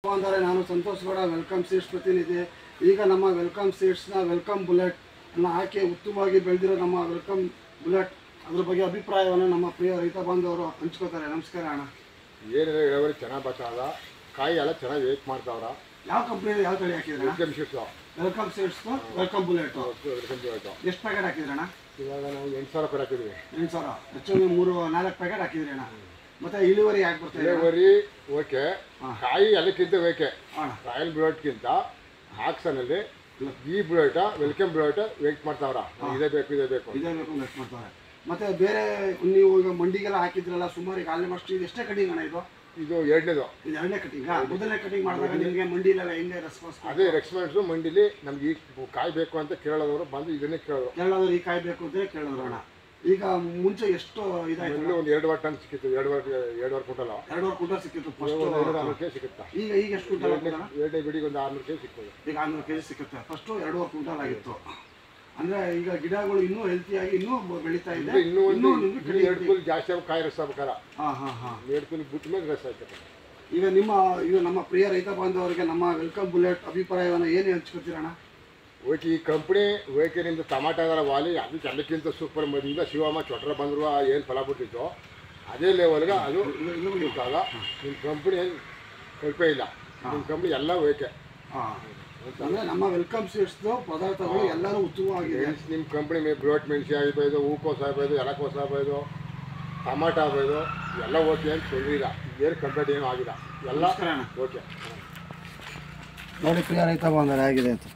ಅಂದರೆ ನಾನು Santosh Gowda welcome seeds ಪ್ರತಿನಿಧಿ. ಈಗ ನಮ್ಮ ವೆಲ್ಕಮ್ ಸೀಡ್ಸ್ನ ವೆಲ್ಕಮ್ ಬುಲೆಟ್ ಅನ್ನು ಹಾಕಿ ಉತ್ತಮವಾಗಿ ಬೆಳೆದಿರೋ ನಮ್ಮ ವೆಲ್ಕಮ್ ಬುಲೆಟ್ ಅದ್ರ ಬಗ್ಗೆ ಅಭಿಪ್ರಾಯವನ್ನು ನಮ್ಮ ಪ್ರಿಯ ರೈತ ಬಾಂಧವರು ಹಂಚ್ಕೋತಾರೆ. ನಮಸ್ಕಾರ ಅಣ್ಣ. ಏನಿದೆ ಇಳುವರಿ ಚೆನ್ನಾಗಿ ಬರ್ತಾವ, ಕಾಯಿ ಎಲ್ಲ ಚೆನ್ನಾಗಿ ವೇಟ್ ಮಾಡ್ತಾವ್ರ. ಯಾವ ಕಂಪ್ನಿ ಯಾವ ತಳಿ ಹಾಕಿದ್ರೆ? Welcome seeds welcome bullet. ಎಷ್ಟು ಪ್ಯಾಕೆಟ್ ಹಾಕಿದ್ರಣ್ಣ? ಇವಾಗ ನಾವು 8,000 ರೂಪಾಯಿ ಹಾಕಿದ್ವಿ. 8,000 ಹೆಚ್ಚು 3-4 ಪ್ಯಾಕೆಟ್ ಹಾಕಿದ್ರಿ ಅಣ್ಣ. ಮತ್ತೆ ಇಳುವರಿ ಯಾಕೆ ಬರ್ತದೆ? ಇಳುವರಿ ಓಕೆ, ಕಾಯಿ ಎಲ್ಲಕ್ಕಿಂತ ಓಕೆ. ರಾಯಲ್ ಬುಲೆಟ್ಗಿಂತ ಆಕ್ಸನಲ್ಲಿ ಈ ಬುಲೆಟ್ ವೆಲ್ಕಮ್ ಬುಲೆಟ್ ವೇಟ್ ಮಾಡ್ತಾವ್ರ. ಇದೇ ಬೇಕು ವೇಟ್ ಮಾಡ್ತಾರೆ. ಮತ್ತೆ ಬೇರೆ ನೀವು ಈಗ ಮಂಡಿಗೆಲ್ಲ ಹಾಕಿದ್ರಲ್ಲ ಸುಮಾರು ಈಗ ಆಲ್ಮೋಸ್ಟ್ ಇದು ಎಷ್ಟೇ ಕಟಿಂಗ್ ಅಣ್ಣ? ಇದು ಎರಡನೇ ಕಟಿಂಗ್. ಮೊದಲನೇ ಕಟಿಂಗ್ ಮಾಡಿದಾಗ ನಿಮಗೆ ಮಂಡಿಲೆಲ್ಲ ಹೆಂಗೆ ರೆಸ್ಪಾನ್ಸ್? ಅದೇ ರೆಸ್ಪಾನ್ಸು ಮಂಡಿಲಿ ನಮ್ಗೆ ಈ ಕಾಯಿ ಬೇಕು ಅಂತ ಕೇಳೋದವರು ಬಂದು ಇದನ್ನೇ ಕೇಳೋದು ಈ ಕಾಯಿ ಬೇಕು ಅಂತ ಕೇಳಿದ್ರು ಅಣ್ಣ. ಈಗ ಮುಂಚೆ ಎಷ್ಟು ಇದಾಯ್ತು? ಒಂದು 2 ಟನ್ ಸಿಕ್ಕಿತ್ತು, 2.5 ಕ್ವಿಂಟಲ್. 2.5 ಕ್ವಿಂಟಲ್ ಸಿಕ್ಕಿತ್ತು ಫಸ್ಟ್. 600 ಕೆಜಿ ಸಿಗುತ್ತಾ? ಈಗ ಎಷ್ಟು ಕ್ವಿಂಟಲ್? ಎರಡನೇ ಬಿಡಿಗೆ ಒಂದು 600 ಕೆಜಿ ಸಿಗ್ತದೆ. ಈಗ 600 ಕೆಜಿ ಸಿಗುತ್ತೆ. ಫಸ್ಟ್ 2.5 ಕ್ವಿಂಟಲ್ ಆಗಿತ್ತು. ಅಂದ್ರೆ ಈಗ ಗಿಡಗಳು ಇನ್ನೂ ಹೆಲ್ತಿಯಾಗಿ ಇನ್ನೂ ಬೆಳೀತಾ ಇದೆ. ಇನ್ನೂ 2 ಫುಲ್ ಜಾಸ್ತಿ ಕಾಯಿ ರಸ ಬೇಕಾರ. 2 ಫುಲ್ ಬಿಟ್ಟ ಮೇಲೆ ರಸ ಆಯ್ತದೆ. ಈಗ ನಮ್ಮ ಪ್ರಿಯ ರೈತ ಬಾಂಧವರಿಗೆ ನಮ್ಮ ವೆಲ್ಕಮ್ ಬುಲೆಟ್ ಅಭಿಪ್ರಾಯವನ್ನು ಏನು ಹಂಚ್ಕೊತೀರಣ್ಣ? ಓಕೆ, ಈ ಕಂಪ್ನಿ ಓಕೆ, ನಿಮ್ಮದು ಟಮಾಟೋದರ ವಾಲಿ ಅದಕ್ಕೆ ಎಲ್ಲಕ್ಕಿಂತ ಸೂಪರ್. ಮೊದಲಿಂದ ಶಿವಮ್ಮ ಚೊಟ್ರ ಬಂದರು ಏನು ಫಲ ಬಿಟ್ಟಿತ್ತು ಅದೇ ಲೆವೆಲ್ಗೆ ಅದು ಇದ್ದಾಗ ನಿಮ್ಮ ಕಂಪ್ನಿ ಕಲ್ಪೇ ಇಲ್ಲ. ನಿಮ್ಮ ಕಂಪ್ನಿ ಎಲ್ಲ ಓಕೆ. ಅಂದರೆ ನಮ್ಮ ವೆಲ್ಕಮ್ ಸೀಡ್ಸ್ದು ಪದಾರ್ಥಗಳು ಎಲ್ಲರೂ ಉತ್ತಮವಾಗಿದೆ. ನಿಮ್ಮ ಕಂಪ್ನಿ ಬ್ರೋಟ್ ಮೆಣಸಿ ಆಗ್ಬೋದು, ಹೂಕೋಸು ಆಗ್ಬೋದು, ಎಲೆಕೋಸು ಆಗ್ಬೋದು, ಟಮಾಟೋ ಆಗ್ಬೋದು, ಎಲ್ಲ ಓಕೆ ಅಂತ ತೊಂದರೆ ಇಲ್ಲ. ಏನು ಕಂಪ್ಲೇಂಟ್ ಏನೂ ಆಗಿಲ್ಲ, ಎಲ್ಲ ಓಕೆ. ನೋಡಿ ಪ್ರಿಯ ರೈತ ಬಾಂಧವರೇ ಆಗಿದೆ ಅಂತ.